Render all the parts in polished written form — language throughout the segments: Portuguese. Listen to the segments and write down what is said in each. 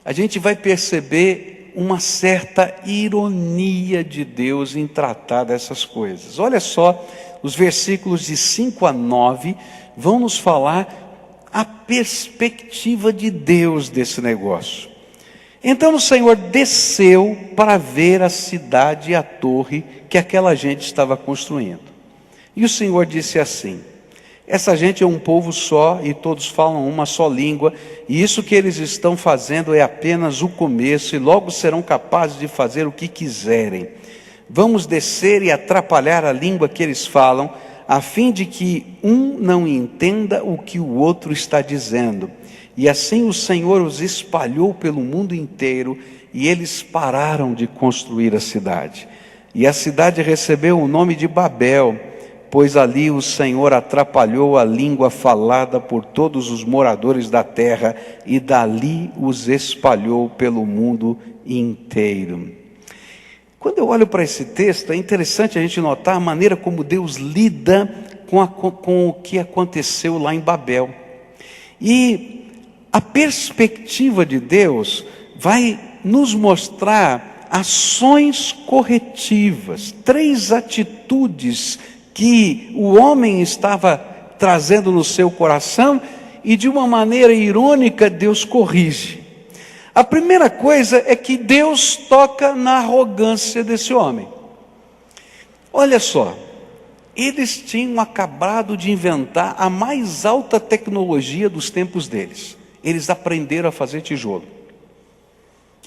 a gente vai perceber uma certa ironia de Deus em tratar dessas coisas. Olha só, os versículos de 5 a 9 vão nos falar a perspectiva de Deus desse negócio. Então o Senhor desceu para ver a cidade e a torre que aquela gente estava construindo. E o Senhor disse assim: essa gente é um povo só e todos falam uma só língua, e isso que eles estão fazendo é apenas o começo, e logo serão capazes de fazer o que quiserem. Vamos descer e atrapalhar a língua que eles falam, a fim de que um não entenda o que o outro está dizendo. E assim o Senhor os espalhou pelo mundo inteiro, e eles pararam de construir a cidade. E a cidade recebeu o nome de Babel, pois ali o Senhor atrapalhou a língua falada por todos os moradores da terra, e dali os espalhou pelo mundo inteiro. Quando eu olho para esse texto, é interessante a gente notar a maneira como Deus lida com o que aconteceu lá em Babel. E a perspectiva de Deus vai nos mostrar ações corretivas, 3 atitudes que o homem estava trazendo no seu coração, e de uma maneira irônica Deus corrige. A primeira coisa é que Deus toca na arrogância desse homem. Olha só, eles tinham acabado de inventar a mais alta tecnologia dos tempos deles. Eles aprenderam a fazer tijolo.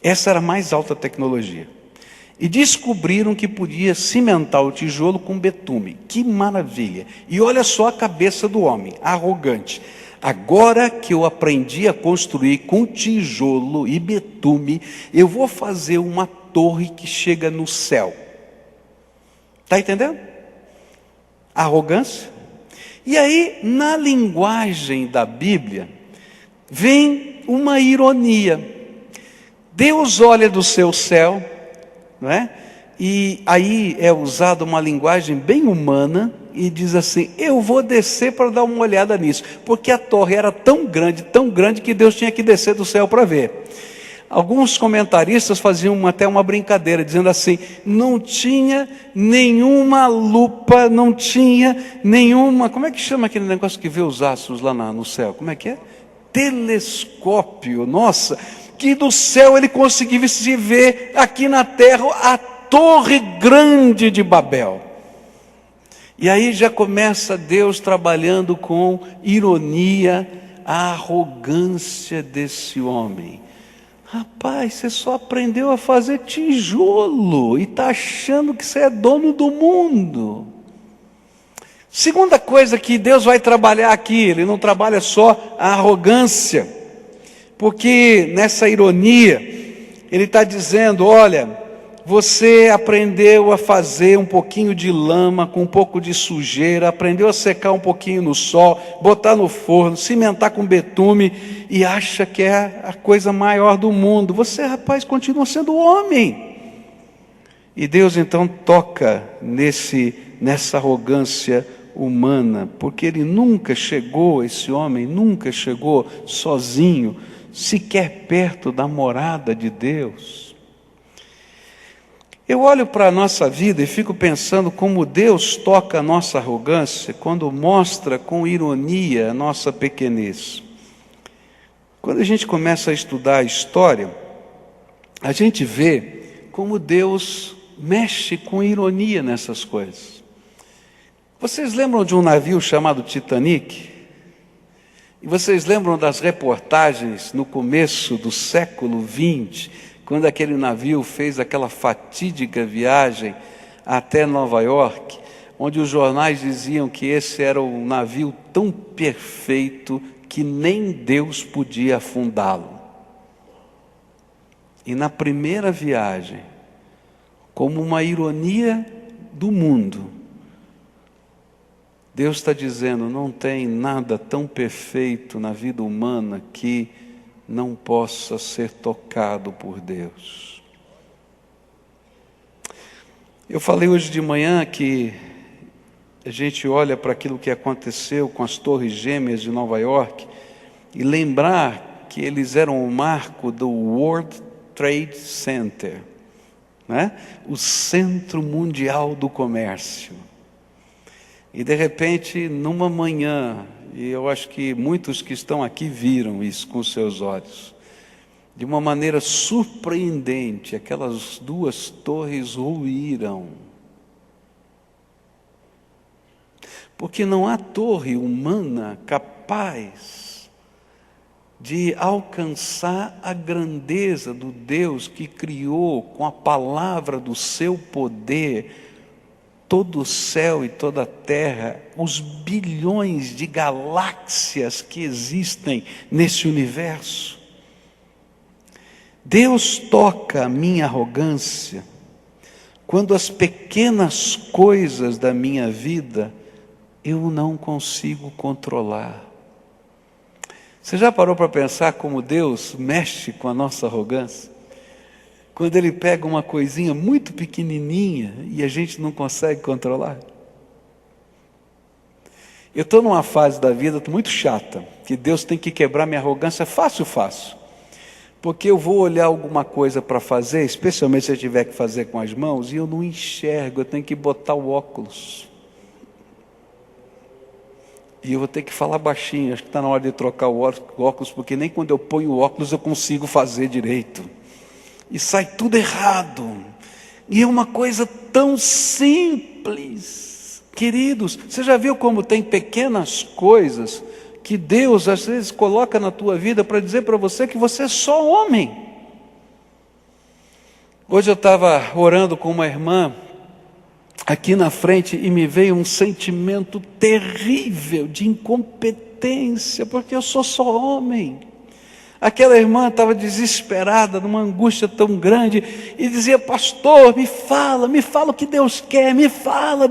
Essa era a mais alta tecnologia. E descobriram que podia cimentar o tijolo com betume. Que maravilha! E olha só a cabeça do homem, arrogante. Agora que eu aprendi a construir com tijolo e betume, eu vou fazer uma torre que chega no céu. Está entendendo? Arrogância. E aí, na linguagem da Bíblia, vem uma ironia. Deus olha do seu céu, não é? E aí é usada uma linguagem bem humana e diz assim: eu vou descer para dar uma olhada nisso, porque a torre era tão grande que Deus tinha que descer do céu para ver. Alguns comentaristas faziam até uma brincadeira, dizendo assim: não tinha nenhuma lupa, não tinha nenhuma, como é que chama aquele negócio que vê os astros lá no céu? Como é que é? Telescópio. Nossa, que do céu ele conseguisse ver aqui na terra a torre grande de Babel. E aí já começa Deus trabalhando com ironia a arrogância desse homem. Rapaz, você só aprendeu a fazer tijolo e está achando que você é dono do mundo. Segunda coisa que Deus vai trabalhar aqui, Ele não trabalha só a arrogância, porque nessa ironia Ele está dizendo: olha, você aprendeu a fazer um pouquinho de lama com um pouco de sujeira, aprendeu a secar um pouquinho no sol, botar no forno, cimentar com betume, e acha que é a coisa maior do mundo. Você, rapaz, continua sendo homem. E Deus então toca nessa arrogância humana, porque esse homem nunca chegou sozinho, sequer perto da morada de Deus. Eu olho para a nossa vida e fico pensando como Deus toca a nossa arrogância quando mostra com ironia a nossa pequenez. Quando a gente começa a estudar a história, a gente vê como Deus mexe com ironia nessas coisas. Vocês lembram de um navio chamado Titanic? E vocês lembram das reportagens no começo do século XX, quando aquele navio fez aquela fatídica viagem até Nova York, onde os jornais diziam que esse era um navio tão perfeito que nem Deus podia afundá-lo. E na primeira viagem, como uma ironia do mundo, Deus está dizendo: não tem nada tão perfeito na vida humana que não possa ser tocado por Deus. Eu falei hoje de manhã que a gente olha para aquilo que aconteceu com as Torres Gêmeas de Nova York e lembrar que eles eram o marco do World Trade Center, né? O centro mundial do comércio. E de repente, numa manhã, e eu acho que muitos que estão aqui viram isso com seus olhos, de uma maneira surpreendente, aquelas duas torres ruíram. Porque não há torre humana capaz de alcançar a grandeza do Deus que criou com a palavra do seu poder todo o céu e toda a terra, os bilhões de galáxias que existem nesse universo. Deus toca a minha arrogância quando as pequenas coisas da minha vida eu não consigo controlar. Você já parou para pensar como Deus mexe com a nossa arrogância? Quando Ele pega uma coisinha muito pequenininha e a gente não consegue controlar. Eu estou numa fase da vida muito chata, que Deus tem que quebrar minha arrogância fácil. Porque eu vou olhar alguma coisa para fazer, especialmente se eu tiver que fazer com as mãos, e eu não enxergo, eu tenho que botar o óculos. E eu vou ter que falar baixinho, acho que está na hora de trocar o óculos, porque nem quando eu ponho o óculos eu consigo fazer direito. E sai tudo errado. E é uma coisa tão simples. Queridos, você já viu como tem pequenas coisas que Deus às vezes coloca na tua vida para dizer para você que você é só homem? Hoje eu estava orando com uma irmã aqui na frente e me veio um sentimento terrível de incompetência, porque eu sou só homem. Aquela irmã estava desesperada, numa angústia tão grande, e dizia: pastor, me fala o que Deus quer, me fala.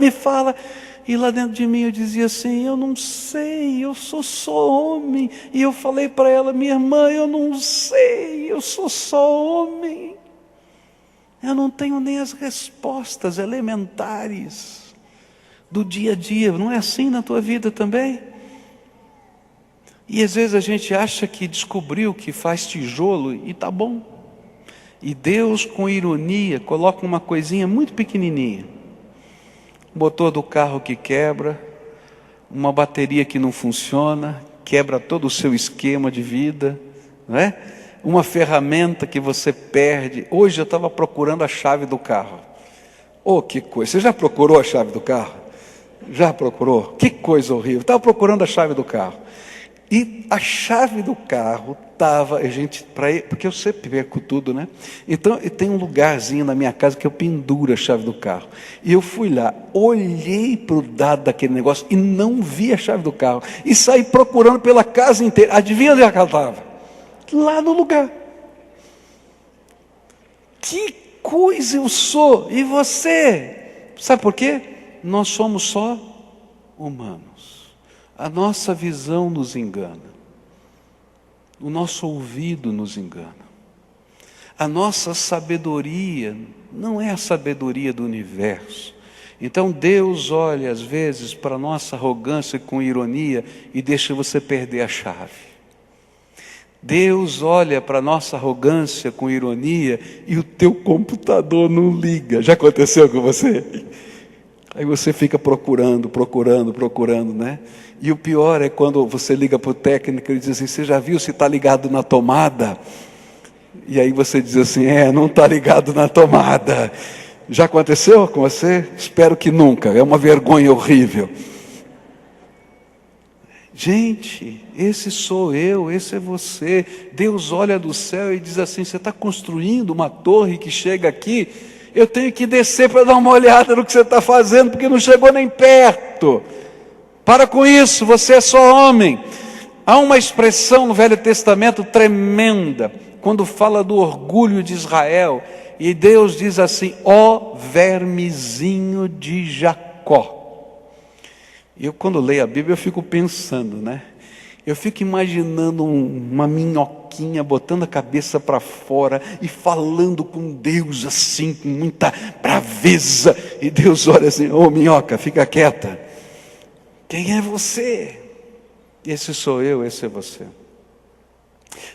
E lá dentro de mim eu dizia assim: eu não sei, eu sou só homem. E eu falei para ela: minha irmã, eu não sei, eu sou só homem. Eu não tenho nem as respostas elementares do dia a dia. Não é assim na tua vida também? E às vezes a gente acha que descobriu que faz tijolo e tá bom. E Deus, com ironia, coloca uma coisinha muito pequenininha. Um motor do carro que quebra, uma bateria que não funciona, quebra todo o seu esquema de vida, não é? Uma ferramenta que você perde. Hoje eu estava procurando a chave do carro. Oh, que coisa! Você já procurou a chave do carro? Já procurou? Que coisa horrível! Estava procurando a chave do carro. E a chave do carro estava, porque eu sempre perco tudo, né? Então, tem um lugarzinho na minha casa que eu penduro a chave do carro. E eu fui lá, olhei para o dado daquele negócio e não vi a chave do carro. E saí procurando pela casa inteira. Adivinha onde ela estava? Lá no lugar. Que coisa eu sou! E você? Sabe por quê? Nós somos só humanos. A nossa visão nos engana. O nosso ouvido nos engana. A nossa sabedoria não é a sabedoria do universo. Então Deus olha às vezes para a nossa arrogância com ironia e deixa você perder a chave. Deus olha para a nossa arrogância com ironia e o teu computador não liga. Já aconteceu com você? Aí você fica procurando, né? E o pior é quando você liga para o técnico e diz assim: você já viu se está ligado na tomada? E aí você diz assim: não está ligado na tomada. Já aconteceu com você? Espero que nunca, é uma vergonha horrível. Gente, esse sou eu, esse é você. Deus olha do céu e diz assim: você está construindo uma torre que chega aqui, eu tenho que descer para dar uma olhada no que você está fazendo, porque não chegou nem perto. Para com isso, você é só homem. Há uma expressão no Velho Testamento tremenda, quando fala do orgulho de Israel, e Deus diz assim: ó vermezinho de Jacó. E eu, quando leio a Bíblia, eu fico pensando, né? Eu fico imaginando uma minhoquinha botando a cabeça para fora e falando com Deus assim, com muita braveza. E Deus olha assim: ô minhoca, fica quieta. Quem é você? Esse sou eu, esse é você.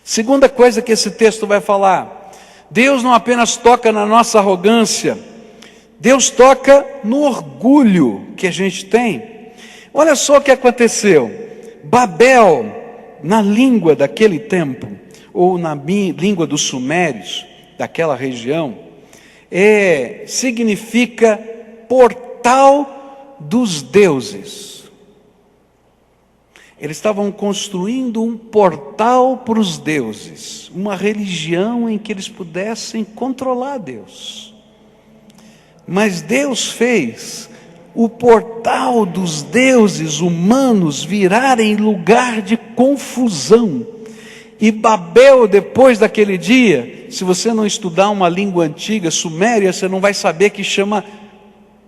Segunda coisa que esse texto vai falar: Deus não apenas toca na nossa arrogância, Deus toca no orgulho que a gente tem. Olha só o que aconteceu. Babel, na língua daquele tempo, ou na língua dos sumérios, daquela região, significa portal dos deuses. Eles estavam construindo um portal para os deuses, uma religião em que eles pudessem controlar Deus. Mas Deus fez o portal dos deuses humanos virarem lugar de confusão. E Babel, depois daquele dia, se você não estudar uma língua antiga, suméria, você não vai saber que chama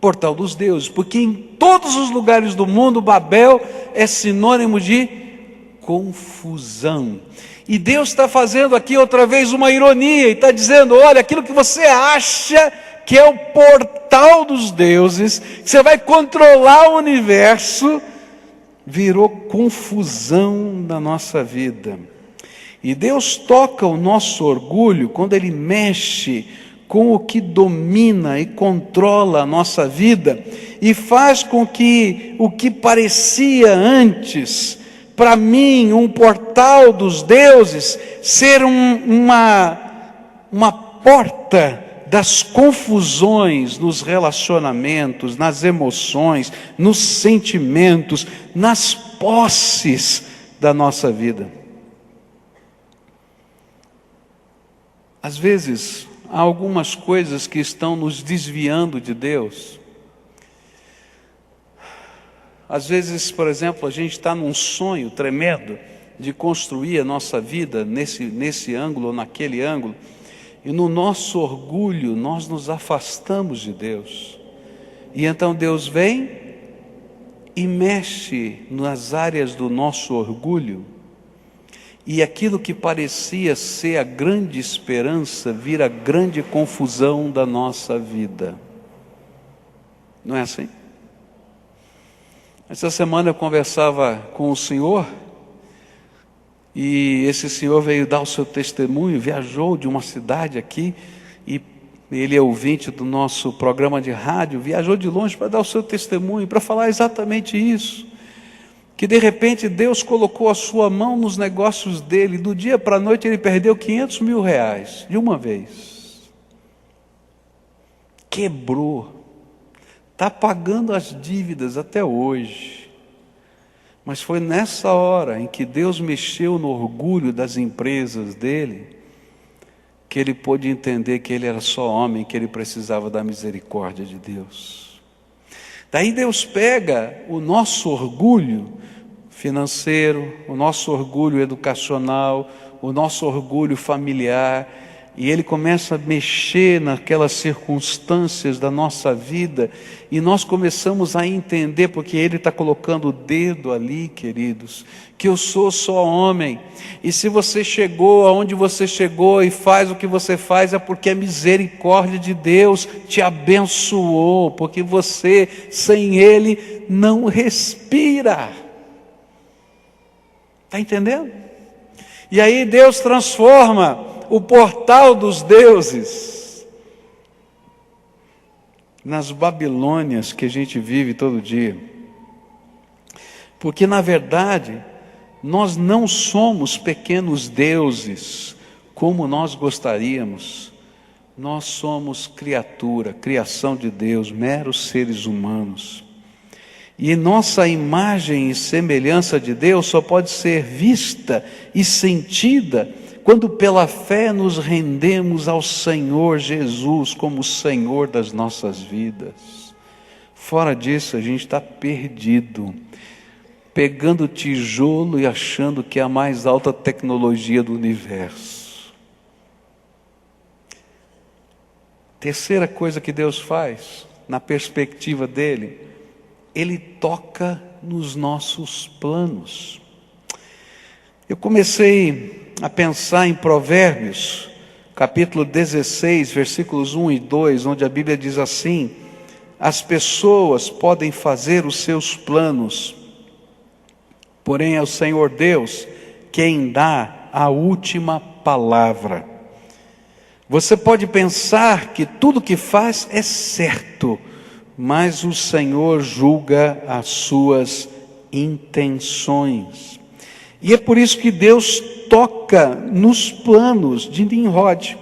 portal dos deuses, porque em todos os lugares do mundo, Babel é sinônimo de confusão. E Deus está fazendo aqui outra vez uma ironia, e está dizendo: olha, aquilo que você acha que é o portal dos deuses, que você vai controlar o universo, virou confusão na nossa vida. E Deus toca o nosso orgulho quando Ele mexe com o que domina e controla a nossa vida, e faz com que o que parecia antes, para mim, um portal dos deuses, ser uma porta das confusões nos relacionamentos, nas emoções, nos sentimentos, nas posses da nossa vida. Às vezes, há algumas coisas que estão nos desviando de Deus. Às vezes, por exemplo, a gente está num sonho tremendo de construir a nossa vida nesse ângulo ou naquele ângulo, e no nosso orgulho nós nos afastamos de Deus. E então Deus vem e mexe nas áreas do nosso orgulho, e aquilo que parecia ser a grande esperança vira a grande confusão da nossa vida. Não é assim? Essa semana eu conversava com o senhor, e esse senhor veio dar o seu testemunho, viajou de uma cidade aqui, e ele é ouvinte do nosso programa de rádio, viajou de longe para dar o seu testemunho, para falar exatamente isso. Que de repente Deus colocou a sua mão nos negócios dele, do dia para a noite ele perdeu 500 mil reais, de uma vez. Quebrou, está pagando as dívidas até hoje. Mas foi nessa hora em que Deus mexeu no orgulho das empresas dele, que ele pôde entender que ele era só homem, que ele precisava da misericórdia de Deus. Daí Deus pega o nosso orgulho financeiro, o nosso orgulho educacional, o nosso orgulho familiar, e Ele começa a mexer naquelas circunstâncias da nossa vida, e nós começamos a entender, porque Ele está colocando o dedo ali, queridos, que eu sou só homem, e se você chegou aonde você chegou e faz o que você faz, é porque a misericórdia de Deus te abençoou, porque você, sem Ele, não respira. Está entendendo? E aí Deus transforma o portal dos deuses nas Babilônias que a gente vive todo dia. Porque na verdade, nós não somos pequenos deuses como nós gostaríamos. Nós somos criação de Deus, meros seres humanos. E nossa imagem e semelhança de Deus só pode ser vista e sentida quando pela fé nos rendemos ao Senhor Jesus como o Senhor das nossas vidas. Fora disso, a gente está perdido, pegando tijolo e achando que é a mais alta tecnologia do universo. Terceira coisa que Deus faz, na perspectiva dele, Ele toca nos nossos planos. Eu comecei a pensar em Provérbios, capítulo 16, versículos 1 e 2, onde a Bíblia diz assim: as pessoas podem fazer os seus planos, porém é o Senhor Deus quem dá a última palavra. Você pode pensar que tudo que faz é certo, mas o Senhor julga as suas intenções. E é por isso que Deus toca nos planos de Nimrod.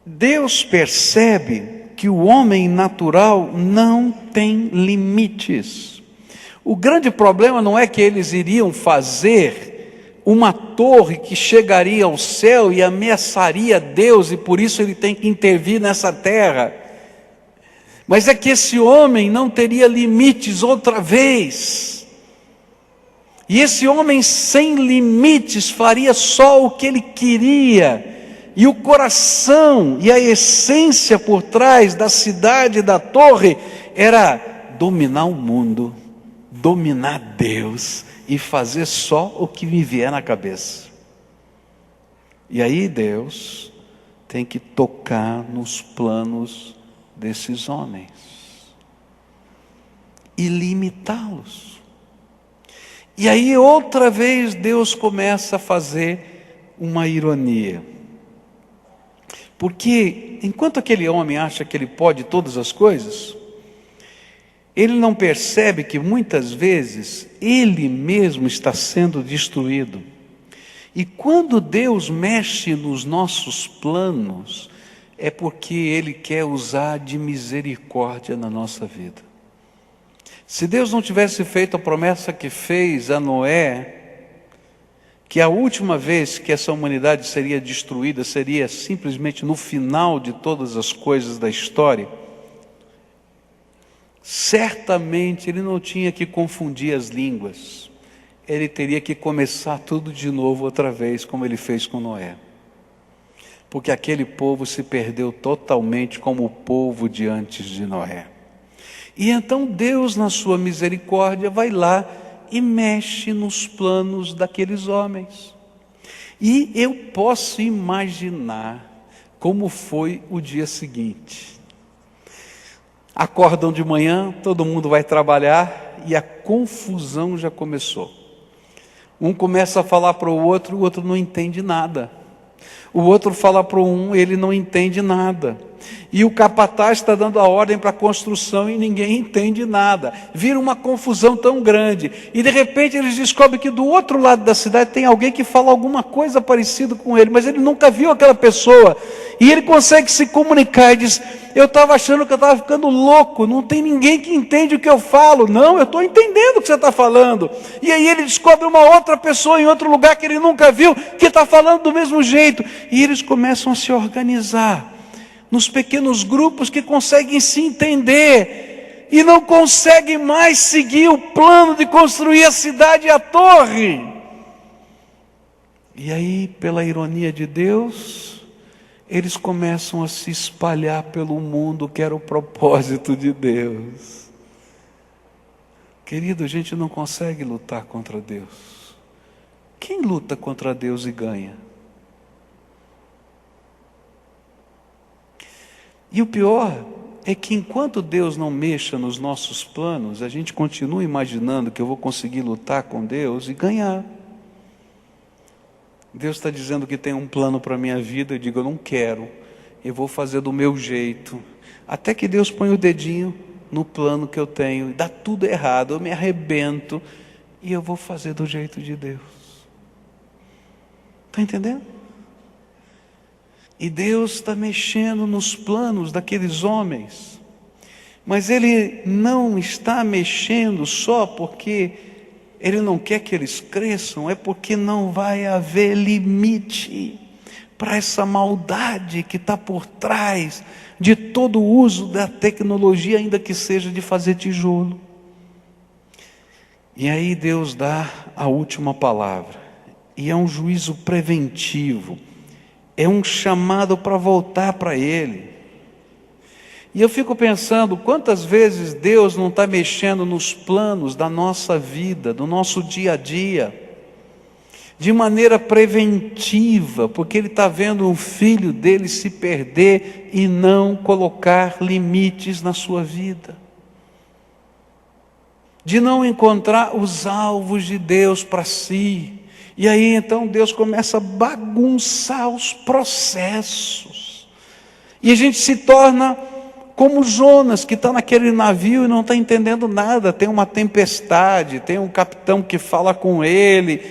Deus percebe que o homem natural não tem limites. O grande problema não é que eles iriam fazer uma torre que chegaria ao céu e ameaçaria Deus, e por isso ele tem que intervir nessa terra. Mas é que esse homem não teria limites outra vez. E esse homem sem limites faria só o que ele queria. E o coração e a essência por trás da cidade e da torre era dominar o mundo, dominar Deus e fazer só o que me vier na cabeça. E aí Deus tem que tocar nos planos desses homens e limitá-los. E aí outra vez Deus começa a fazer uma ironia. Porque enquanto aquele homem acha que ele pode todas as coisas, ele não percebe que muitas vezes ele mesmo está sendo destruído. E quando Deus mexe nos nossos planos, é porque Ele quer usar de misericórdia na nossa vida. Se Deus não tivesse feito a promessa que fez a Noé, que a última vez que essa humanidade seria destruída seria simplesmente no final de todas as coisas da história, certamente ele não tinha que confundir as línguas, ele teria que começar tudo de novo outra vez, como ele fez com Noé, porque aquele povo se perdeu totalmente como o povo de antes de Noé. E então Deus, na sua misericórdia, vai lá e mexe nos planos daqueles homens. E eu posso imaginar como foi o dia seguinte. Acordam de manhã, todo mundo vai trabalhar e a confusão já começou. Um começa a falar para o outro não entende nada. O outro fala para um, ele não entende nada. E o capataz está dando a ordem para a construção e ninguém entende nada. Vira uma confusão tão grande. E de repente eles descobrem que do outro lado da cidade tem alguém que fala alguma coisa parecida com ele, mas ele nunca viu aquela pessoa. E ele consegue se comunicar e diz: eu estava achando que eu estava ficando louco, não tem ninguém que entende o que eu falo. Não, eu estou entendendo o que você está falando. E aí ele descobre uma outra pessoa em outro lugar que ele nunca viu, que está falando do mesmo jeito. E eles começam a se organizar nos pequenos grupos que conseguem se entender e não conseguem mais seguir o plano de construir a cidade e a torre. E aí, pela ironia de Deus, eles começam a se espalhar pelo mundo, que era o propósito de Deus. Querido, a gente não consegue lutar contra Deus. Quem luta contra Deus e ganha? E o pior é que enquanto Deus não mexa nos nossos planos, a gente continua imaginando que eu vou conseguir lutar com Deus e ganhar. Deus está dizendo que tem um plano para a minha vida, eu digo, eu não quero, eu vou fazer do meu jeito. Até que Deus põe o dedinho no plano que eu tenho, e dá tudo errado, eu me arrebento, e eu vou fazer do jeito de Deus. Está entendendo? E Deus está mexendo nos planos daqueles homens, mas Ele não está mexendo só porque Ele não quer que eles cresçam, é porque não vai haver limite para essa maldade que está por trás de todo o uso da tecnologia, ainda que seja de fazer tijolo. E aí Deus dá a última palavra, e é um juízo preventivo, é um chamado para voltar para Ele. E eu fico pensando, quantas vezes Deus não está mexendo nos planos da nossa vida, do nosso dia a dia, de maneira preventiva, porque Ele está vendo um filho dele se perder e não colocar limites na sua vida, de não encontrar os alvos de Deus para si, E aí então Deus começa a bagunçar os processos. E a gente se torna como Jonas, que está naquele navio e não está entendendo nada. Tem uma tempestade, tem um capitão que fala com ele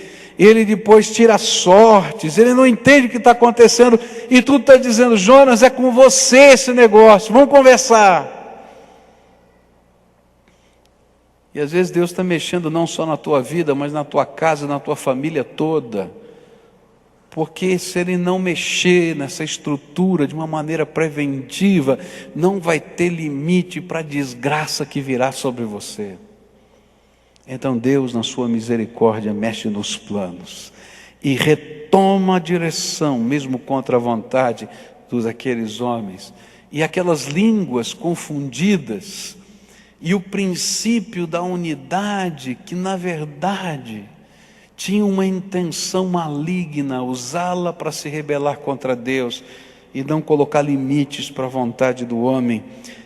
depois tira sortes, ele não entende o que está acontecendo, e tudo está dizendo: Jonas, é com você esse negócio, vamos conversar. E às vezes Deus está mexendo não só na tua vida, mas na tua casa, na tua família toda. Porque se Ele não mexer nessa estrutura de uma maneira preventiva, não vai ter limite para a desgraça que virá sobre você. Então Deus, na sua misericórdia, mexe nos planos e retoma a direção, mesmo contra a vontade daqueles homens. E aquelas línguas confundidas, e o princípio da unidade, que na verdade tinha uma intenção maligna, usá-la para se rebelar contra Deus e não colocar limites para a vontade do homem,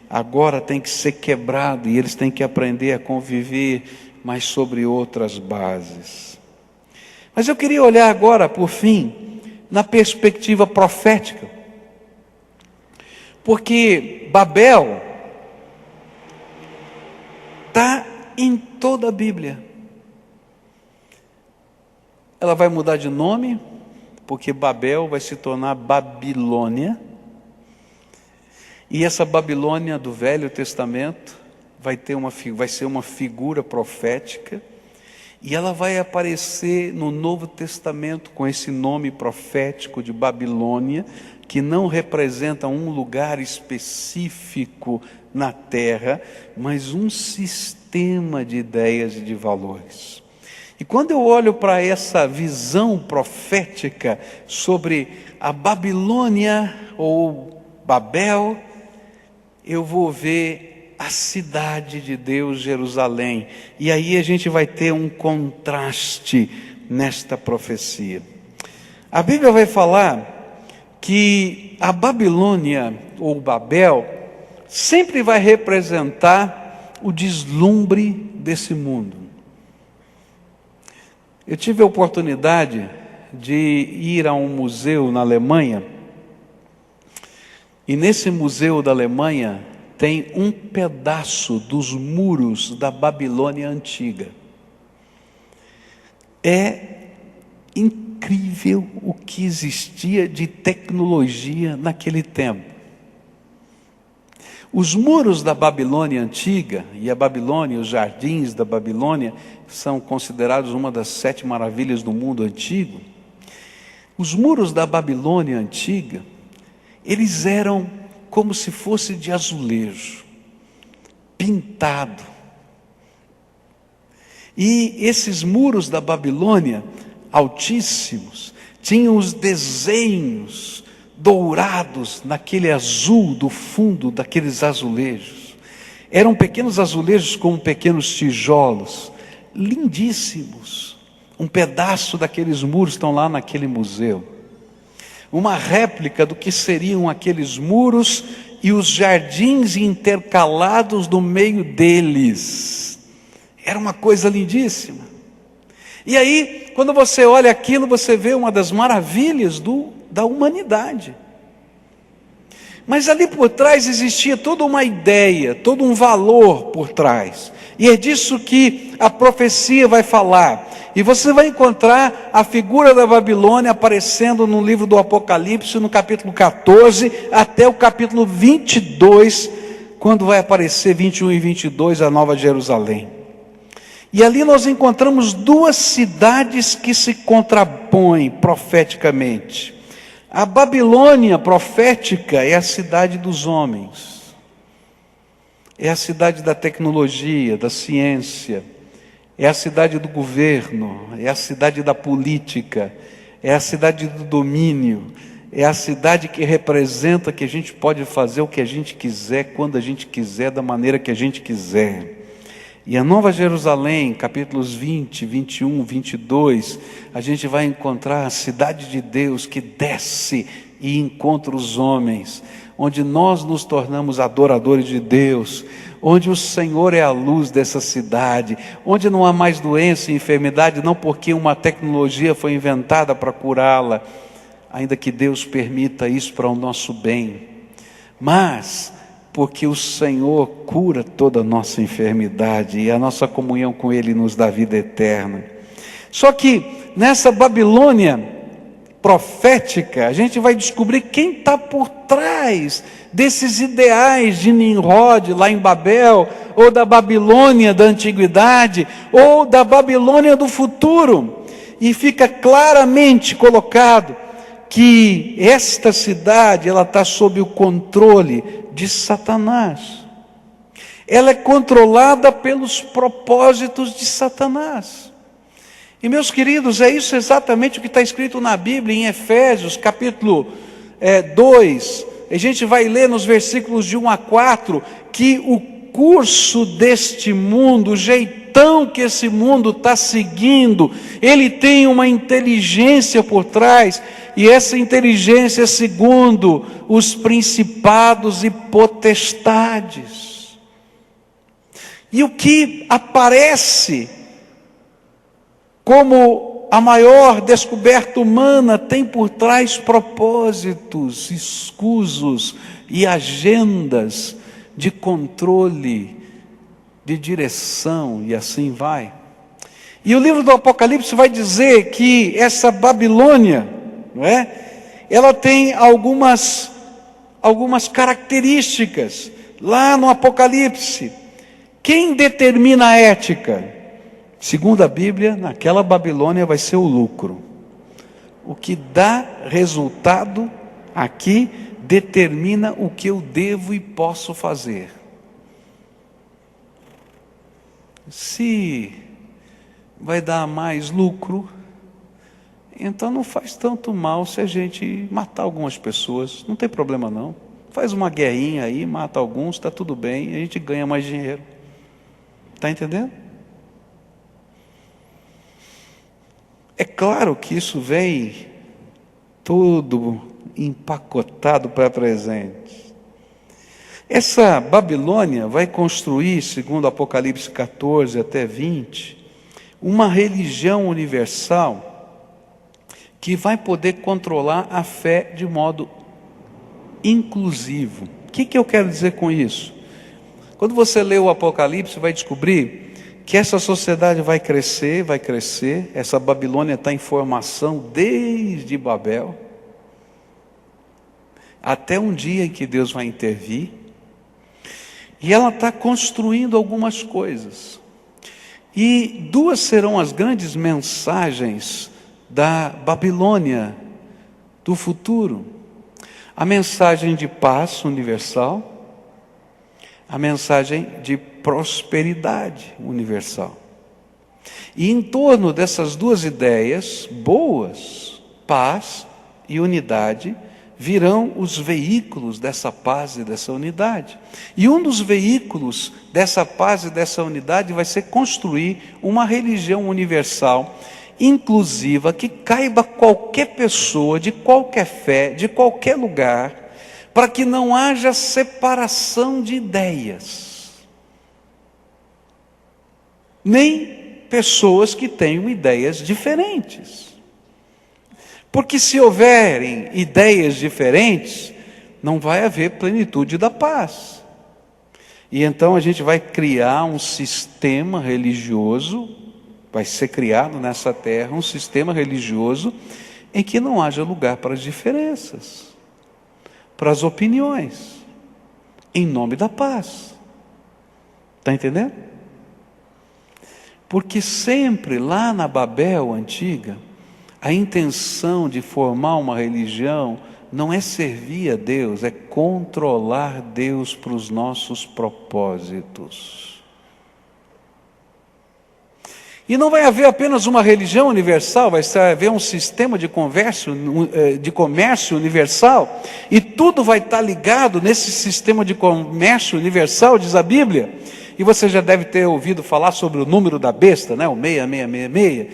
agora tem que ser quebrado, e eles têm que aprender a conviver, mas sobre outras bases. Mas eu queria olhar agora, por fim, na perspectiva profética, porque Babel está em toda a Bíblia. Ela vai mudar de nome, porque Babel vai se tornar Babilônia, e essa Babilônia do Velho Testamento vai ser uma figura profética, e ela vai aparecer no Novo Testamento com esse nome profético de Babilônia, que não representa um lugar específico na terra, mas um sistema de ideias e de valores. E quando eu olho para essa visão profética sobre a Babilônia ou Babel, eu vou ver a cidade de Deus, Jerusalém. E aí a gente vai ter um contraste nesta profecia. A Bíblia vai falar que a Babilônia ou Babel sempre vai representar o deslumbre desse mundo. Eu tive a oportunidade de ir a um museu na Alemanha, e nesse museu da Alemanha tem um pedaço dos muros da Babilônia antiga. É incrível o que existia de tecnologia naquele tempo. Os muros da Babilônia antiga, e a Babilônia, os jardins da Babilônia, são considerados uma das 7 maravilhas do mundo antigo. Os muros da Babilônia antiga, eles eram como se fosse de azulejo, pintado. E esses muros da Babilônia, altíssimos, tinham os desenhos dourados naquele azul do fundo daqueles azulejos. Eram pequenos azulejos com pequenos tijolos, lindíssimos. Um pedaço daqueles muros estão lá naquele museu. Uma réplica do que seriam aqueles muros e os jardins intercalados no meio deles. Era uma coisa lindíssima. E aí, quando você olha aquilo, você vê uma das maravilhas da humanidade. Mas ali por trás existia toda uma ideia, todo um valor por trás. E é disso que a profecia vai falar. E você vai encontrar a figura da Babilônia aparecendo no livro do Apocalipse, no capítulo 14, até o capítulo 22, quando vai aparecer 21 e 22, a Nova Jerusalém. E ali nós encontramos 2 cidades que se contrapõem profeticamente. A Babilônia profética é a cidade dos homens, é a cidade da tecnologia, da ciência, é a cidade do governo, é a cidade da política, é a cidade do domínio, é a cidade que representa que a gente pode fazer o que a gente quiser, quando a gente quiser, da maneira que a gente quiser. E a Nova Jerusalém, capítulos 20, 21, 22, a gente vai encontrar a cidade de Deus que desce e encontra os homens. onde nós nos tornamos adoradores de Deus, onde o Senhor é a luz dessa cidade, onde não há mais doença e enfermidade, não porque uma tecnologia foi inventada para curá-la, ainda que Deus permita isso para o nosso bem, mas porque o Senhor cura toda a nossa enfermidade e a nossa comunhão com Ele nos dá vida eterna. Só que nessa Babilônia profética, a gente vai descobrir quem está por trás desses ideais de Nimrod lá em Babel, ou da Babilônia da antiguidade, ou da Babilônia do futuro. E fica claramente colocado que esta cidade, ela está sob o controle de Satanás. Ela é controlada pelos propósitos de Satanás. E meus queridos, é isso exatamente o que está escrito na Bíblia, em Efésios, capítulo 2. A gente vai ler nos versículos de 1 a 4, que o curso deste mundo, o jeitão que esse mundo está seguindo, ele tem uma inteligência por trás, e essa inteligência é segundo os principados e potestades. E o que aparece como a maior descoberta humana tem por trás propósitos escusos e agendas de controle, de direção, e assim vai. E o livro do Apocalipse vai dizer que essa Babilônia, não é? Ela tem algumas características. Lá no Apocalipse, quem determina a ética? Segundo a Bíblia, naquela Babilônia vai ser o lucro. O que dá resultado aqui determina o que eu devo e posso fazer. Se vai dar mais lucro, então não faz tanto mal se a gente matar algumas pessoas. Não tem problema não. Faz uma guerrinha aí, mata alguns, está tudo bem, a gente ganha mais dinheiro. Está entendendo? É claro que isso vem tudo empacotado para presente. Essa Babilônia vai construir, segundo Apocalipse 14 até 20, uma religião universal que vai poder controlar a fé de modo inclusivo. O que eu quero dizer com isso? Quando você lê o Apocalipse, vai descobrir que essa sociedade vai crescer, essa Babilônia está em formação desde Babel, até um dia em que Deus vai intervir, e ela está construindo algumas coisas, e duas serão as grandes mensagens da Babilônia do futuro: a mensagem de paz universal, a mensagem de prosperidade universal. E em torno dessas duas ideias boas, paz e unidade, virão os veículos dessa paz e dessa unidade. E um dos veículos dessa paz e dessa unidade vai ser construir uma religião universal, inclusiva, que caiba qualquer pessoa, de qualquer fé, de qualquer lugar, para que não haja separação de ideias, nem pessoas que tenham ideias diferentes. Porque se houverem ideias diferentes, não vai haver plenitude da paz. E então a gente vai criar um sistema religioso, vai ser criado nessa terra um sistema religioso em que não haja lugar para as diferenças, para as opiniões, em nome da paz. Está entendendo? Porque sempre lá na Babel antiga, a intenção de formar uma religião não é servir a Deus, é controlar Deus para os nossos propósitos. E não vai haver apenas uma religião universal, vai haver um sistema de comércio universal, e tudo vai estar ligado nesse sistema de comércio universal, diz a Bíblia. E você já deve ter ouvido falar sobre o número da besta, né? O 6666.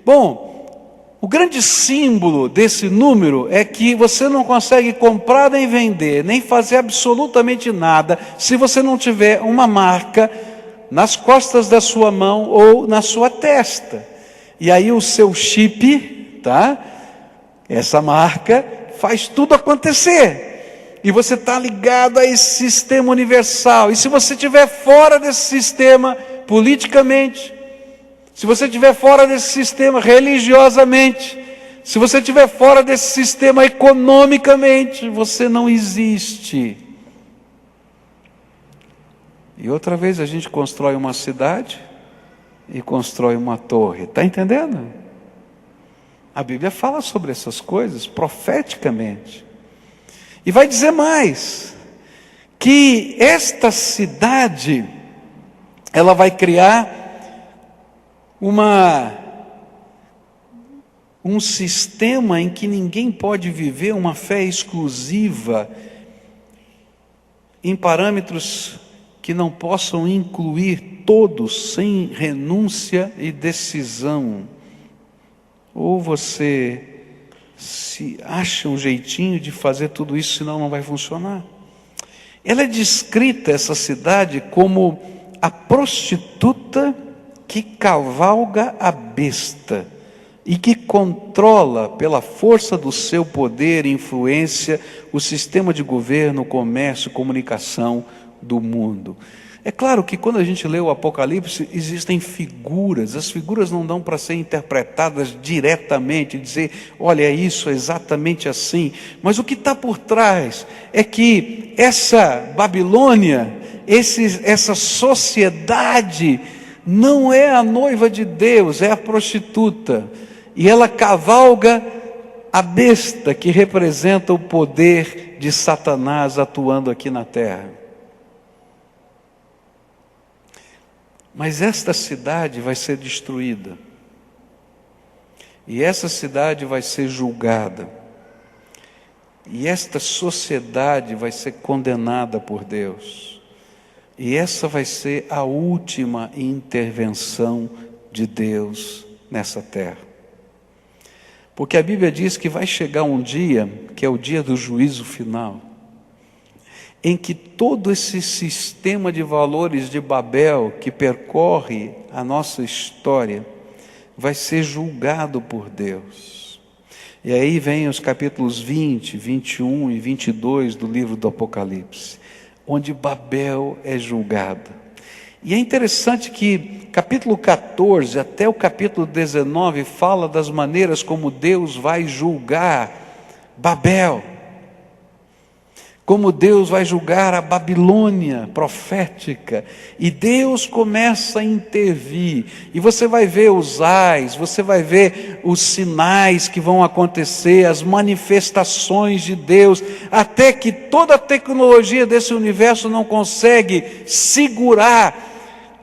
Bom, O grande símbolo desse número é que você não consegue comprar nem vender, nem fazer absolutamente nada, se você não tiver uma marca nas costas da sua mão ou na sua testa. E aí o seu chip, tá? Essa marca faz tudo acontecer. E você está ligado a esse sistema universal. E se você estiver fora desse sistema politicamente, se você estiver fora desse sistema religiosamente, se você estiver fora desse sistema economicamente, você não existe. E outra vez a gente constrói uma cidade e constrói uma torre. Está entendendo? A Bíblia fala sobre essas coisas profeticamente. E vai dizer mais, que esta cidade, ela vai criar um sistema em que ninguém pode viver uma fé exclusiva em parâmetros que não possam incluir todos sem renúncia e decisão. Ou você se acha um jeitinho de fazer tudo isso, senão não vai funcionar. Ela é descrita, essa cidade, como a prostituta que cavalga a besta e que controla pela força do seu poder e influência o sistema de governo, comércio, comunicação do mundo. É claro que quando a gente lê o Apocalipse, existem figuras, as figuras não dão para ser interpretadas diretamente, dizer, olha, é isso, é exatamente assim, mas o que está por trás é que essa Babilônia, essa sociedade, não é a noiva de Deus, é a prostituta, e ela cavalga a besta que representa o poder de Satanás atuando aqui na terra. Mas esta cidade vai ser destruída, e essa cidade vai ser julgada, e esta sociedade vai ser condenada por Deus, e essa vai ser a última intervenção de Deus nessa terra. Porque a Bíblia diz que vai chegar um dia, que é o dia do juízo final, em que todo esse sistema de valores de Babel, que percorre a nossa história, vai ser julgado por Deus. E aí vem os capítulos 20, 21 e 22 do livro do Apocalipse, onde Babel é julgada. E é interessante que capítulo 14 até o capítulo 19 fala das maneiras como Deus vai julgar Babel, como Deus vai julgar a Babilônia profética, e Deus começa a intervir, e você vai ver os ais, você vai ver os sinais que vão acontecer, as manifestações de Deus, até que toda a tecnologia desse universo não consegue segurar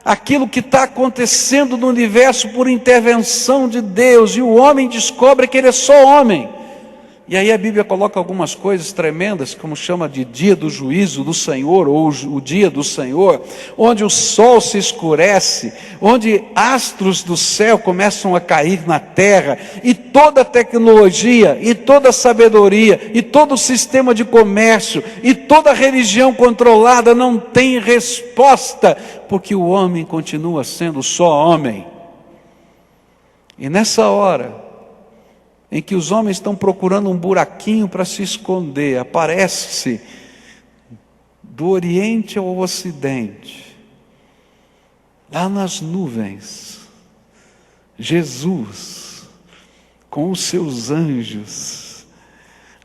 aquilo que está acontecendo no universo por intervenção de Deus, e o homem descobre que ele é só homem. E aí a Bíblia coloca algumas coisas tremendas, como chama de dia do juízo do Senhor, ou o dia do Senhor, onde o sol se escurece, onde astros do céu começam a cair na terra, e toda a tecnologia, e toda a sabedoria, e todo o sistema de comércio, e toda a religião controlada não tem resposta, porque o homem continua sendo só homem. E nessa hora, em que os homens estão procurando um buraquinho para se esconder, aparece-se do Oriente ao Ocidente, lá nas nuvens, Jesus, com os seus anjos,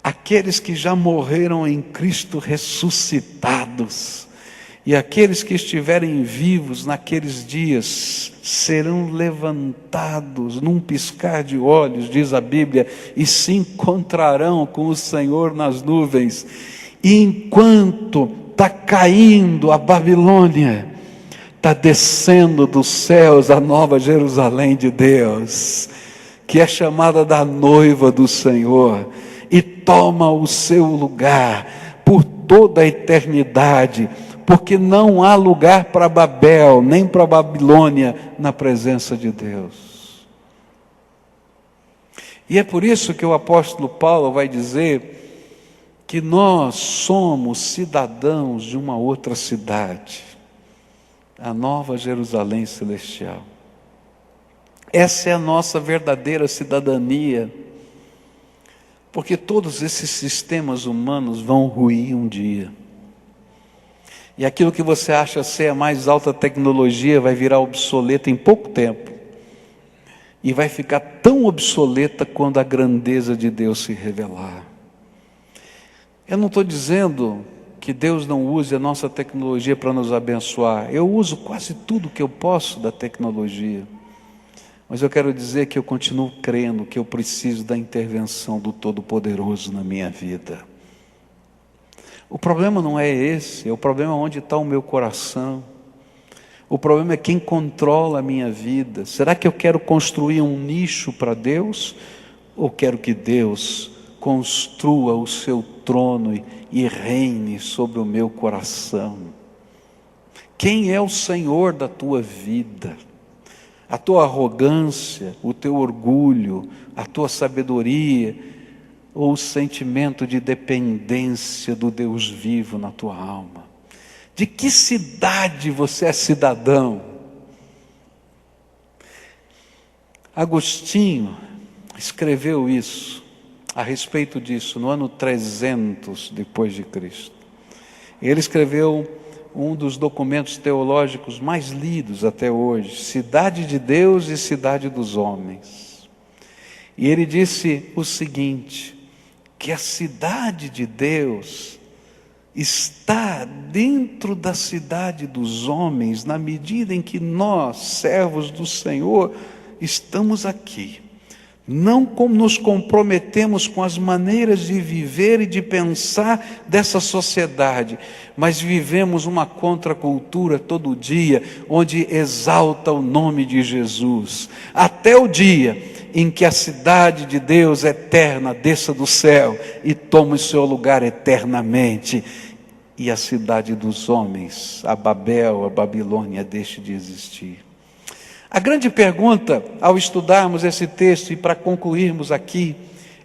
aqueles que já morreram em Cristo ressuscitados, e aqueles que estiverem vivos naqueles dias serão levantados num piscar de olhos, diz a Bíblia, e se encontrarão com o Senhor nas nuvens. E enquanto está caindo a Babilônia, está descendo dos céus a nova Jerusalém de Deus, que é chamada da noiva do Senhor, e toma o seu lugar por toda a eternidade, porque não há lugar para Babel, nem para Babilônia, na presença de Deus. E é por isso que o apóstolo Paulo vai dizer que nós somos cidadãos de uma outra cidade, a Nova Jerusalém Celestial. Essa é a nossa verdadeira cidadania, porque todos esses sistemas humanos vão ruir um dia. E aquilo que você acha ser a mais alta tecnologia vai virar obsoleta em pouco tempo. E vai ficar tão obsoleta quando a grandeza de Deus se revelar. Eu não estou dizendo que Deus não use a nossa tecnologia para nos abençoar. Eu uso quase tudo que eu posso da tecnologia. Mas eu quero dizer que eu continuo crendo que eu preciso da intervenção do Todo-Poderoso na minha vida. O problema não é esse, o problema é onde está o meu coração. O problema é quem controla a minha vida. Será que eu quero construir um nicho para Deus? Ou quero que Deus construa o seu trono e reine sobre o meu coração? Quem é o Senhor da tua vida? A tua arrogância, o teu orgulho, a tua sabedoria, ou o sentimento de dependência do Deus vivo na tua alma? De que cidade você é cidadão? Agostinho escreveu isso, a respeito disso, no ano 300 depois de Cristo. Ele escreveu um dos documentos teológicos mais lidos até hoje, Cidade de Deus e Cidade dos Homens. E ele disse o seguinte, que a cidade de Deus está dentro da cidade dos homens, na medida em que nós, servos do Senhor, estamos aqui. Não como nos comprometemos com as maneiras de viver e de pensar dessa sociedade, mas vivemos uma contracultura todo dia, onde exalta o nome de Jesus, até o dia em que a cidade de Deus eterna desça do céu e tome o seu lugar eternamente, e a cidade dos homens, a Babel, a Babilônia, deixe de existir. A grande pergunta, ao estudarmos esse texto e para concluirmos aqui,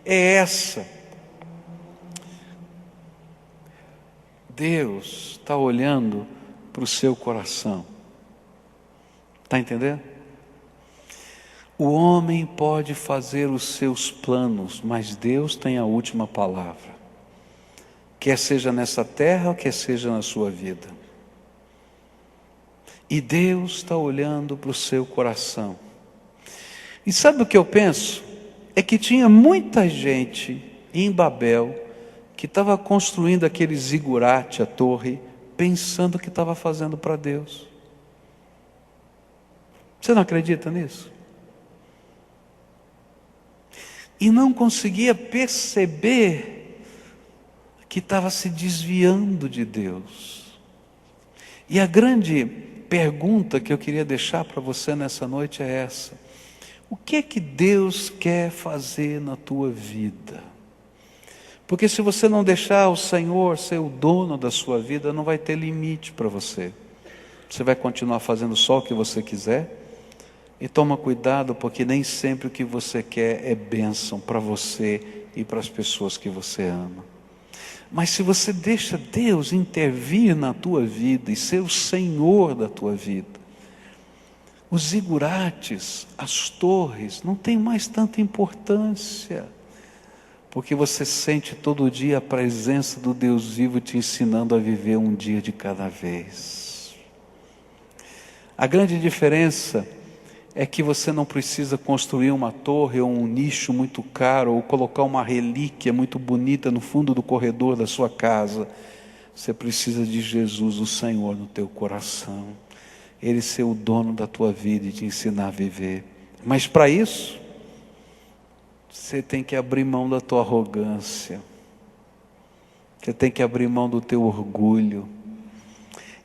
é essa: Deus está olhando para o seu coração. Está entendendo? O homem pode fazer os seus planos, mas Deus tem a última palavra. Quer seja nessa terra, ou quer seja na sua vida. E Deus está olhando para o seu coração. E sabe o que eu penso? É que tinha muita gente em Babel que estava construindo aquele zigurate, a torre, pensando que estava fazendo para Deus. Você não acredita nisso? E não conseguia perceber que estava se desviando de Deus. E a grande pergunta que eu queria deixar para você nessa noite é essa: o que é que Deus quer fazer na tua vida? Porque se você não deixar o Senhor ser o dono da sua vida, não vai ter limite para você. Você vai continuar fazendo só o que você quiser. E toma cuidado, porque nem sempre o que você quer é bênção para você e para as pessoas que você ama. Mas se você deixa Deus intervir na tua vida e ser o Senhor da tua vida, os zigurates, as torres, não tem mais tanta importância, porque você sente todo dia a presença do Deus vivo te ensinando a viver um dia de cada vez. A grande diferença é que você não precisa construir uma torre ou um nicho muito caro, ou colocar uma relíquia muito bonita no fundo do corredor da sua casa. Você precisa de Jesus, o Senhor, no teu coração. Ele ser o dono da tua vida e te ensinar a viver. Mas para isso, você tem que abrir mão da tua arrogância. Você tem que abrir mão do teu orgulho.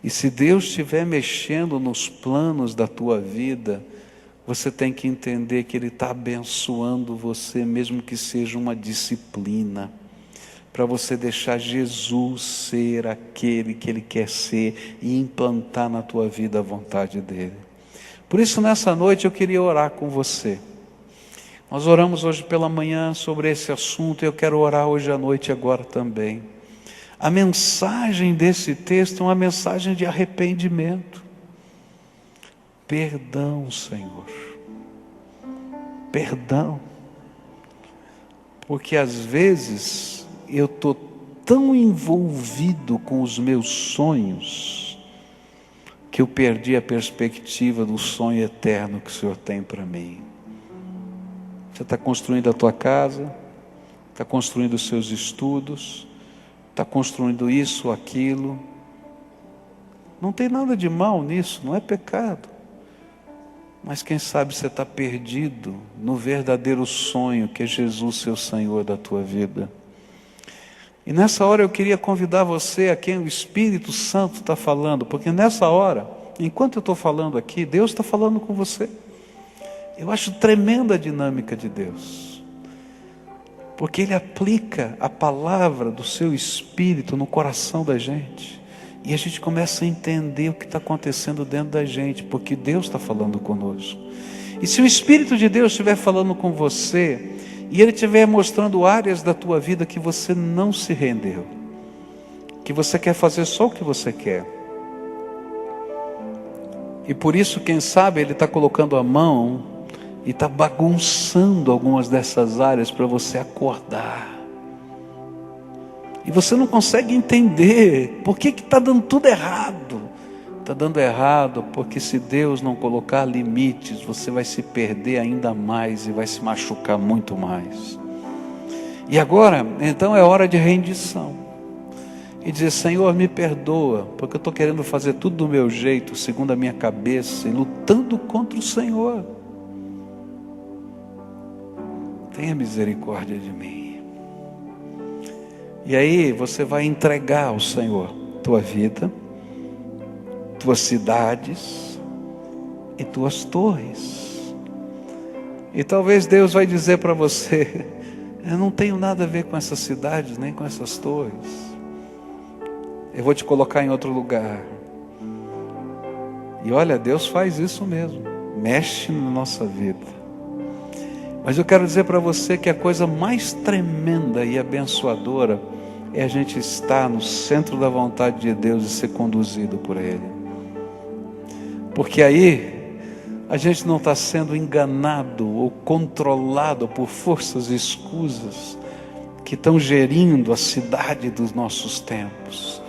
E se Deus estiver mexendo nos planos da tua vida, você tem que entender que Ele está abençoando você, mesmo que seja uma disciplina, para você deixar Jesus ser aquele que Ele quer ser e implantar na tua vida a vontade dEle. Por isso, nessa noite eu queria orar com você. Nós oramos hoje pela manhã sobre esse assunto e eu quero orar hoje à noite agora também. A mensagem desse texto é uma mensagem de arrependimento. Perdão, Senhor. Perdão. Porque às vezes eu estou tão envolvido com os meus sonhos que eu perdi a perspectiva do sonho eterno que o Senhor tem para mim. Você está construindo a tua casa, está construindo os seus estudos, está construindo isso ou aquilo. Não tem nada de mal nisso, não é pecado. Mas quem sabe você está perdido no verdadeiro sonho que é Jesus, seu Senhor da tua vida. E nessa hora eu queria convidar você a quem o Espírito Santo está falando, porque nessa hora, enquanto eu estou falando aqui, Deus está falando com você. Eu acho tremenda a dinâmica de Deus, porque Ele aplica a palavra do seu Espírito no coração da gente, e a gente começa a entender o que está acontecendo dentro da gente, porque Deus está falando conosco. E se o Espírito de Deus estiver falando com você, e Ele estiver mostrando áreas da tua vida que você não se rendeu, que você quer fazer só o que você quer, e por isso, quem sabe, Ele está colocando a mão e está bagunçando algumas dessas áreas para você acordar. E você não consegue entender por que está dando tudo errado. Está dando errado porque se Deus não colocar limites, você vai se perder ainda mais e vai se machucar muito mais. E agora, então é hora de rendição. E dizer, Senhor, me perdoa, porque eu estou querendo fazer tudo do meu jeito, segundo a minha cabeça, e lutando contra o Senhor. Tenha misericórdia de mim. E aí você vai entregar ao Senhor tua vida, tuas cidades e tuas torres. E talvez Deus vai dizer para você, eu não tenho nada a ver com essas cidades, nem com essas torres. Eu vou te colocar em outro lugar. E olha, Deus faz isso mesmo, mexe na nossa vida. Mas eu quero dizer para você que a coisa mais tremenda e abençoadora é a gente estar no centro da vontade de Deus e ser conduzido por Ele. Porque aí a gente não está sendo enganado ou controlado por forças escusas que estão gerindo a cidade dos nossos tempos.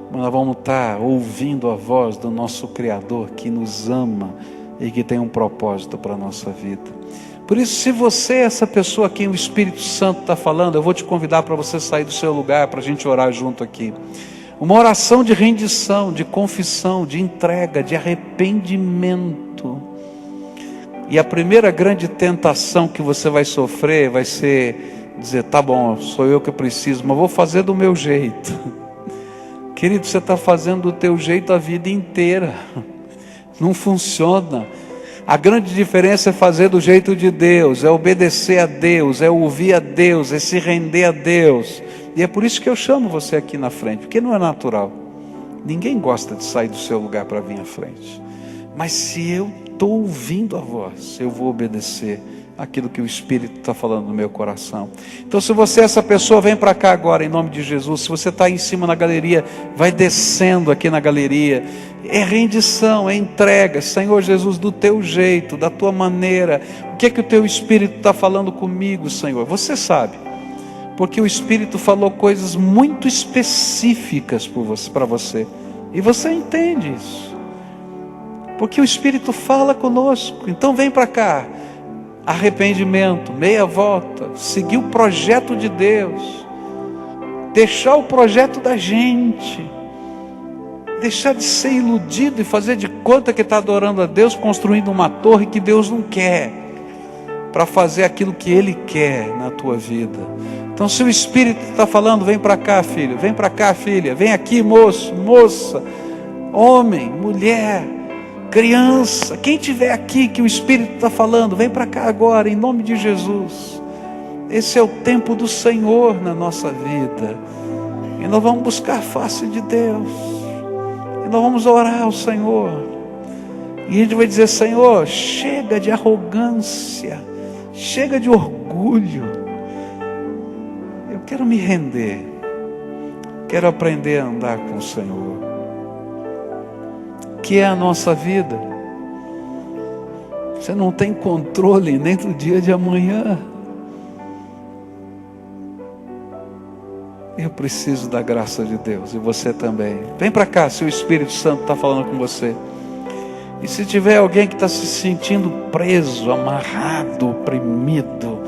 Mas nós vamos estar ouvindo a voz do nosso Criador que nos ama e que tem um propósito para a nossa vida. Por isso, se você é essa pessoa a quem o Espírito Santo está falando, eu vou te convidar para você sair do seu lugar, para a gente orar junto aqui. Uma oração de rendição, de confissão, de entrega, de arrependimento. E a primeira grande tentação que você vai sofrer vai ser dizer, tá bom, sou eu que preciso, mas vou fazer do meu jeito. Querido, você está fazendo do teu jeito a vida inteira. Não funciona. A grande diferença é fazer do jeito de Deus, é obedecer a Deus, é ouvir a Deus, é se render a Deus. E é por isso que eu chamo você aqui na frente, porque não é natural. Ninguém gosta de sair do seu lugar para vir à frente. Mas se eu estou ouvindo a voz, eu vou obedecer aquilo que o Espírito está falando no meu coração. Então, se você é essa pessoa, vem para cá agora em nome de Jesus. Se você está aí em cima na galeria, vai descendo aqui na galeria. É rendição, é entrega. Senhor Jesus, do teu jeito, da tua maneira. O que é que o teu Espírito está falando comigo, Senhor? Você sabe, porque o Espírito falou coisas muito específicas para você, e você entende isso, porque o Espírito fala conosco. Então vem para cá. Arrependimento, meia volta, seguir o projeto de Deus, deixar o projeto da gente, deixar de ser iludido e fazer de conta que está adorando a Deus, construindo uma torre que Deus não quer, para fazer aquilo que Ele quer na tua vida. Então, se o Espírito está falando, vem para cá, filho, vem para cá, filha, vem aqui, moço, moça, homem, mulher, criança, quem estiver aqui que o Espírito está falando, vem para cá agora, em nome de Jesus. Esse é o tempo do Senhor na nossa vida, e nós vamos buscar a face de Deus, e nós vamos orar ao Senhor, e a gente vai dizer, Senhor, chega de arrogância, chega de orgulho. Eu quero me render, quero aprender a andar com o Senhor. Que é a nossa vida. Você não tem controle nem do dia de amanhã. Eu preciso da graça de Deus, e você também. Vem para cá, se o Espírito Santo está falando com você. E se tiver alguém que está se sentindo preso, amarrado, oprimido,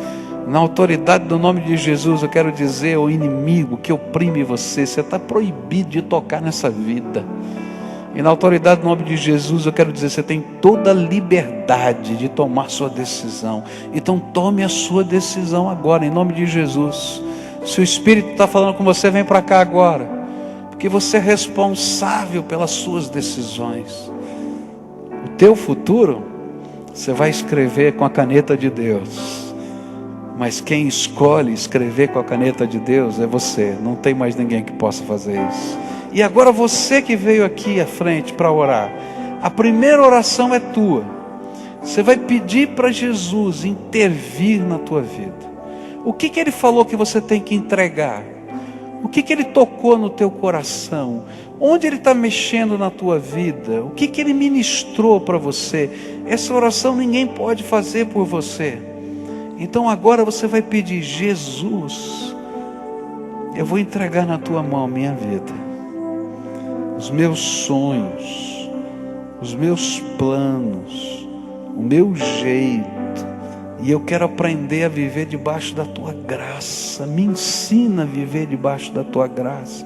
na autoridade do nome de Jesus, eu quero dizer ao inimigo que oprime você está proibido de tocar nessa vida. E na autoridade do nome de Jesus, eu quero dizer, você tem toda a liberdade de tomar sua decisão. Então tome a sua decisão agora, em nome de Jesus. Se o Espírito está falando com você, vem para cá agora, porque você é responsável pelas suas decisões. O teu futuro, você vai escrever com a caneta de Deus. Mas quem escolhe escrever com a caneta de Deus é você. Não tem mais ninguém que possa fazer isso. E agora você que veio aqui à frente para orar, a primeira oração é tua. Você vai pedir para Jesus intervir na tua vida. O que Ele falou que você tem que entregar? O que Ele tocou no teu coração? Onde Ele está mexendo na tua vida? O que Ele ministrou para você? Essa oração ninguém pode fazer por você. Então agora você vai pedir: Jesus, eu vou entregar na tua mão minha vida, os meus sonhos, os meus planos, o meu jeito, e eu quero aprender a viver debaixo da tua graça. Me ensina a viver debaixo da tua graça.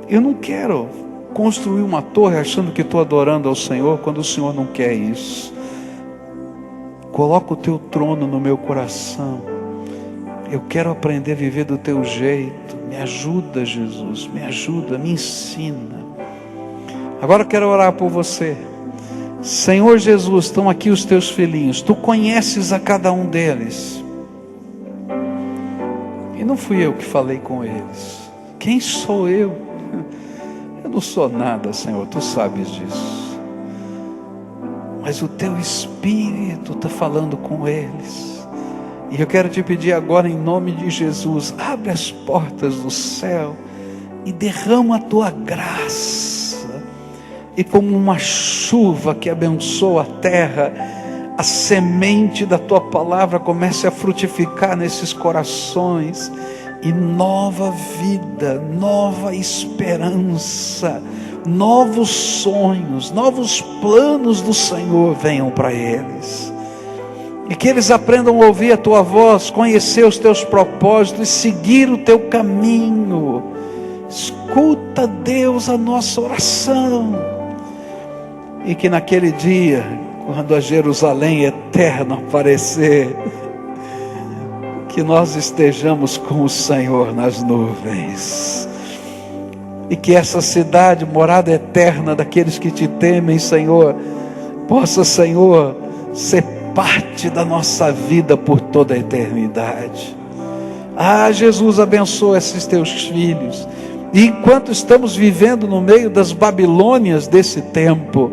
Eu não quero construir uma torre achando que estou adorando ao Senhor, quando o Senhor não quer isso. Coloca o teu trono no meu coração. Eu quero aprender a viver do teu jeito. Me ajuda, Jesus, me ajuda, me ensina. Agora eu quero orar por você. Senhor Jesus, estão aqui os teus filhinhos. Tu conheces a cada um deles. E não fui eu que falei com eles. Quem sou eu? Eu não sou nada, Senhor, tu sabes disso. Mas o teu Espírito está falando com eles. E eu quero te pedir agora, em nome de Jesus, abre as portas do céu e derrama a tua graça. E como uma chuva que abençoa a terra, a semente da tua palavra comece a frutificar nesses corações. E nova vida, nova esperança, novos sonhos, novos planos do Senhor venham para eles. E que eles aprendam a ouvir a tua voz, conhecer os teus propósitos e seguir o teu caminho. Escuta, Deus, a nossa oração. E que naquele dia, quando a Jerusalém eterna aparecer, que nós estejamos com o Senhor nas nuvens. E que essa cidade, morada eterna daqueles que te temem, Senhor, possa, Senhor, ser parte da nossa vida por toda a eternidade. Ah, Jesus, abençoa esses teus filhos. E enquanto estamos vivendo no meio das Babilônias desse tempo,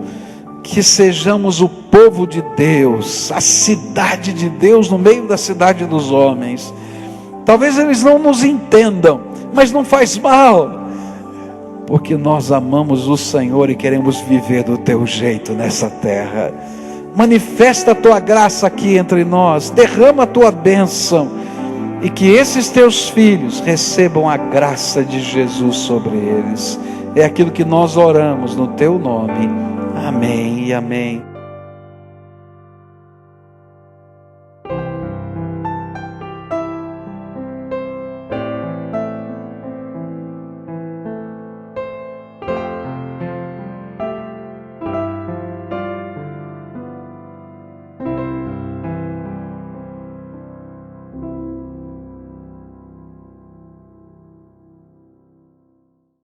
que sejamos o povo de Deus, a cidade de Deus no meio da cidade dos homens. Talvez eles não nos entendam, mas não faz mal, porque nós amamos o Senhor e queremos viver do teu jeito nessa terra. Manifesta a tua graça aqui entre nós, derrama a tua bênção, e que esses teus filhos recebam a graça de Jesus sobre eles. É aquilo que nós oramos no teu nome. Amém e amém.